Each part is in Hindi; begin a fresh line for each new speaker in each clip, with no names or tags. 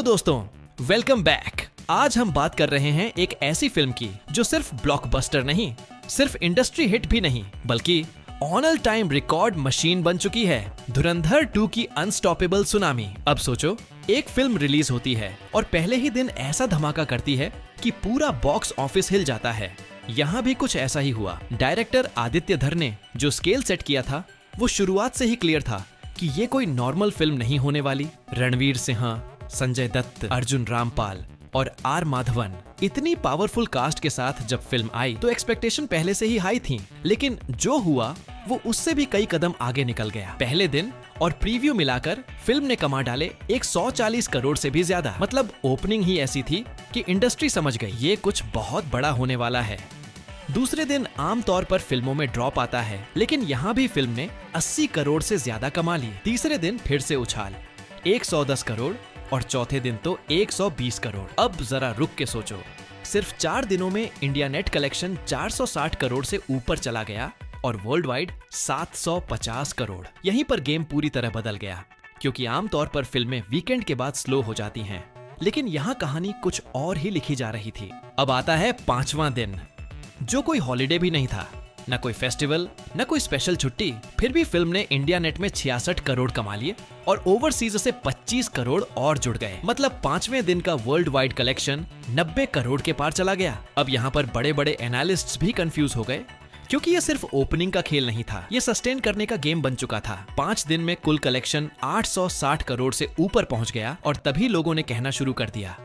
हेलो दोस्तों, वेलकम बैक। आज हम बात कर रहे हैं एक ऐसी फिल्म की जो सिर्फ ब्लॉकबस्टर नहीं, सिर्फ इंडस्ट्री हिट भी नहीं, बल्कि on all time record machine बन चुकी है। धुरंधर 2 की अनस्टॉपेबल सुनामी। अब सोचो, एक फिल्म रिलीज होती है और पहले ही दिन ऐसा धमाका करती है कि पूरा बॉक्स ऑफिस हिल जाता है। यहाँ भी कुछ ऐसा ही हुआ। डायरेक्टर आदित्य धर ने जो स्केल सेट किया था वो शुरुआत से ही क्लियर था कि ये कोई नॉर्मल फिल्म नहीं होने वाली। रणवीर सिंह, संजय दत्त, अर्जुन रामपाल और आर माधवन, इतनी पावरफुल कास्ट के साथ जब फिल्म आई तो एक्सपेक्टेशन पहले से ही हाई थी, लेकिन जो हुआ वो उससे भी कई कदम आगे निकल गया। पहले दिन और प्रीव्यू मिलाकर फिल्म ने कमा डाले 140 करोड़ से भी ज्यादा। मतलब ओपनिंग ही ऐसी थी कि इंडस्ट्री समझ गई ये कुछ बहुत बड़ा होने वाला है। दूसरे दिन आमतौर पर फिल्मों में ड्रॉप आता है, लेकिन यहाँ भी फिल्म ने 80 करोड़ से ज्यादा कमा लिए। तीसरे दिन फिर से उछाल, 110 करोड़ और चौथे दिन तो 120 करोड़। अब जरा रुक के सोचो, सिर्फ 4 दिनों में इंडिया नेट कलेक्शन 460 करोड़ से ऊपर चला गया और वर्ल्ड वाइड 750 करोड़। यहीं पर गेम पूरी तरह बदल गया, क्योंकि आमतौर पर फिल्में वीकेंड के बाद स्लो हो जाती हैं, लेकिन यहाँ कहानी कुछ और ही लिखी जा रही थी। अब आता है 5वां दिन, जो कोई हॉलिडे भी नहीं था, न कोई फेस्टिवल, न कोई स्पेशल छुट्टी। फिर भी फिल्म ने इंडिया नेट में 66 करोड़ कमा लिए और ओवरसीज से 25 करोड़ और जुड़ गए। मतलब 5वें दिन का वर्ल्ड वाइड कलेक्शन 90 करोड़ के पार चला गया। अब यहाँ पर बड़े बड़े एनालिस्ट्स भी कंफ्यूज हो गए, क्योंकि ये सिर्फ ओपनिंग का खेल नहीं था, ये सस्टेन करने का गेम बन चुका था। 5 दिन में कुल कलेक्शन 860 करोड़ से ऊपर पहुंच गया और तभी लोगों ने कहना शुरू कर दिया,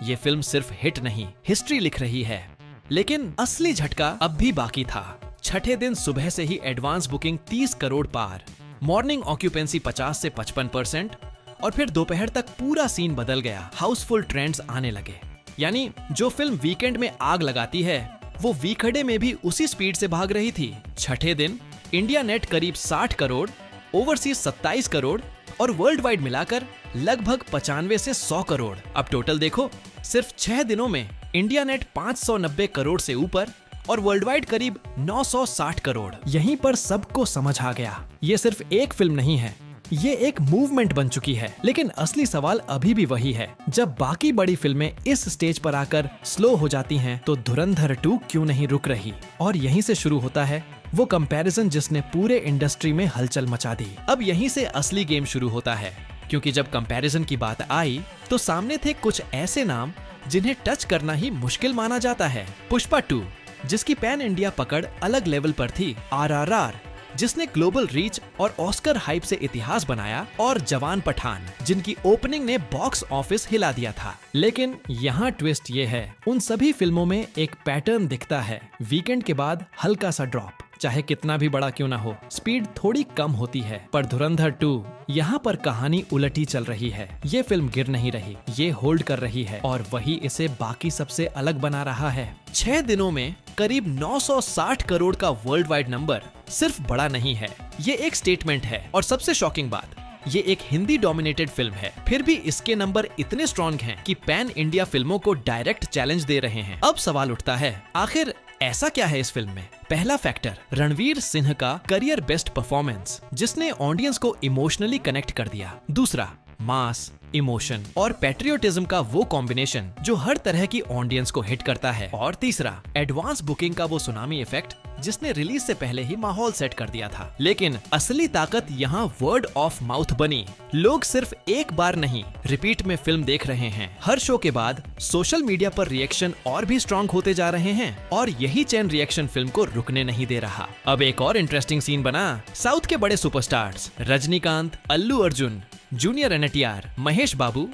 ये फिल्म सिर्फ हिट नहीं, हिस्ट्री लिख रही है। लेकिन असली झटका अब भी बाकी था। छठे दिन सुबह से ही एडवांस बुकिंग 30 करोड़ पार, मॉर्निंग ऑक्यूपेंसी 50 से 55% और फिर दोपहर तक पूरा सीन बदल गया। हाउसफुल ट्रेंड्स आने लगे, यानी जो फिल्म वीकेंड में आग लगाती है वो वीकडे में भी उसी स्पीड से भाग रही थी। छठे दिन इंडिया नेट करीब 60 करोड़, ओवरसीज 27 करोड़ और वर्ल्ड वाइड मिलाकर लगभग 95 से 100 करोड़। अब टोटल देखो, सिर्फ 6 दिनों में इंडिया नेट 590 करोड़ से ऊपर और वर्ल्ड वाइड करीब 960 करोड़। यहीं पर सबको समझ आ गया, ये सिर्फ एक फिल्म नहीं है, ये एक मूवमेंट बन चुकी है। लेकिन असली सवाल अभी भी वही है, जब बाकी बड़ी फिल्में इस स्टेज पर आकर स्लो हो जाती हैं, तो धुरंधर 2 क्यों नहीं रुक रही? और यहीं से शुरू होता है वो कंपैरिजन जिसने पूरे इंडस्ट्री में हलचल मचा दी। अब यहीं से असली गेम शुरू होता है, क्योंकि जब कंपैरिजन की बात आई तो सामने थे कुछ ऐसे नाम जिन्हें टच करना ही मुश्किल माना जाता है। पुष्पा 2, जिसकी पैन इंडिया पकड़ अलग लेवल पर थी, RRR, जिसने ग्लोबल रीच और ऑस्कर हाइप से इतिहास बनाया, और जवान पठान, जिनकी ओपनिंग ने बॉक्स ऑफिस हिला दिया था। लेकिन यहाँ ट्विस्ट ये है, उन सभी फिल्मों में एक पैटर्न दिखता है। वीकेंड के बाद हल्का सा ड्रॉप, चाहे कितना भी बड़ा क्यों ना हो, स्पीड थोड़ी कम होती है। पर धुरंधर 2, यहाँ पर कहानी उलटी चल रही है। ये फिल्म गिर नहीं रही, ये होल्ड कर रही है, और वही इसे बाकी सबसे अलग बना रहा है। 6 दिनों में करीब 960 करोड़ का वर्ल्ड वाइड नंबर सिर्फ बड़ा नहीं है, ये एक स्टेटमेंट है। और सबसे शॉकिंग बात, ये एक हिंदी डोमिनेटेड फिल्म है, फिर भी इसके नंबर इतने स्ट्रॉन्ग हैं कि पैन इंडिया फिल्मों को डायरेक्ट चैलेंज दे रहे हैं। अब सवाल उठता है, आखिर ऐसा क्या है इस फिल्म में? पहला फैक्टर, रणवीर सिंह का करियर बेस्ट परफॉर्मेंस, जिसने ऑडियंस को इमोशनली कनेक्ट कर दिया। दूसरा, मास, इमोशन और पैट्रियोटिज्म का वो कॉम्बिनेशन जो हर तरह की ऑडियंस को हिट करता है। और तीसरा, एडवांस बुकिंग का वो सुनामी इफेक्ट जिसने रिलीज से पहले ही माहौल सेट कर दिया था। लेकिन असली ताकत यहाँ वर्ड ऑफ माउथ बनी। लोग सिर्फ एक बार नहीं, रिपीट में फिल्म देख रहे हैं। हर शो के बाद सोशल मीडिया पर रिएक्शन और भी स्ट्रॉन्ग होते जा रहे हैं, और यही चैन रिएक्शन फिल्म को रुकने नहीं दे रहा। अब एक और इंटरेस्टिंग सीन बना। साउथ के बड़े superstars Rajinikanth, Allu Arjun, junior NTR, Mahesh बाबू,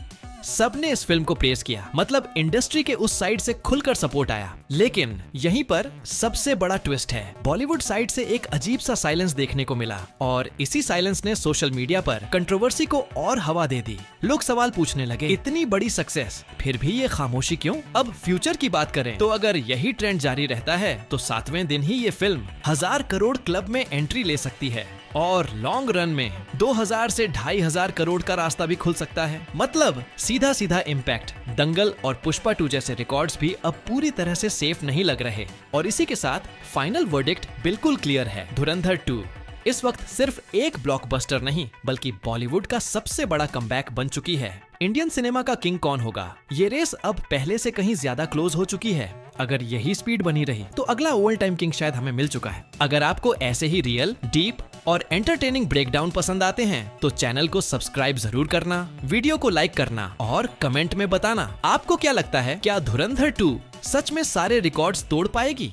सबने इस फिल्म को प्रेज किया। मतलब इंडस्ट्री के उस साइड से खुलकर सपोर्ट आया। लेकिन यहीं पर सबसे बड़ा ट्विस्ट है, बॉलीवुड साइड से एक अजीब सा साइलेंस देखने को मिला, और इसी साइलेंस ने सोशल मीडिया पर कंट्रोवर्सी को और हवा दे दी। लोग सवाल पूछने लगे, इतनी बड़ी सक्सेस फिर भी ये खामोशी क्यों? अब फ्यूचर की बात करें तो अगर यही ट्रेंड जारी रहता है तो 7वें दिन ही ये फिल्म 1000 करोड़ क्लब में एंट्री ले सकती है, और लॉन्ग रन में 2000 से 2500 करोड़ का रास्ता भी खुल सकता है। मतलब सीधा सीधा इम्पैक्ट। दंगल और पुष्पा 2 जैसे रिकॉर्ड्स भी अब पूरी तरह से सेफ नहीं लग रहे। और इसी के साथ फाइनल वर्डिक्ट बिल्कुल क्लियर है, धुरंधर 2 इस वक्त सिर्फ एक ब्लॉकबस्टर नहीं बल्कि बॉलीवुड का सबसे बड़ा कमबैक बन चुकी है। इंडियन सिनेमा का किंग कौन होगा, ये रेस अब पहले से कहीं ज्यादा क्लोज हो चुकी है। अगर यही स्पीड बनी रही तो अगला ओल्ड टाइम किंग शायद हमें मिल चुका है। अगर आपको ऐसे ही रियल, डीप और एंटरटेनिंग ब्रेकडाउन पसंद आते हैं तो चैनल को सब्सक्राइब जरूर करना, वीडियो को लाइक करना और कमेंट में बताना आपको क्या लगता है, क्या धुरंधर 2 सच में सारे रिकॉर्ड्स तोड़ पाएगी।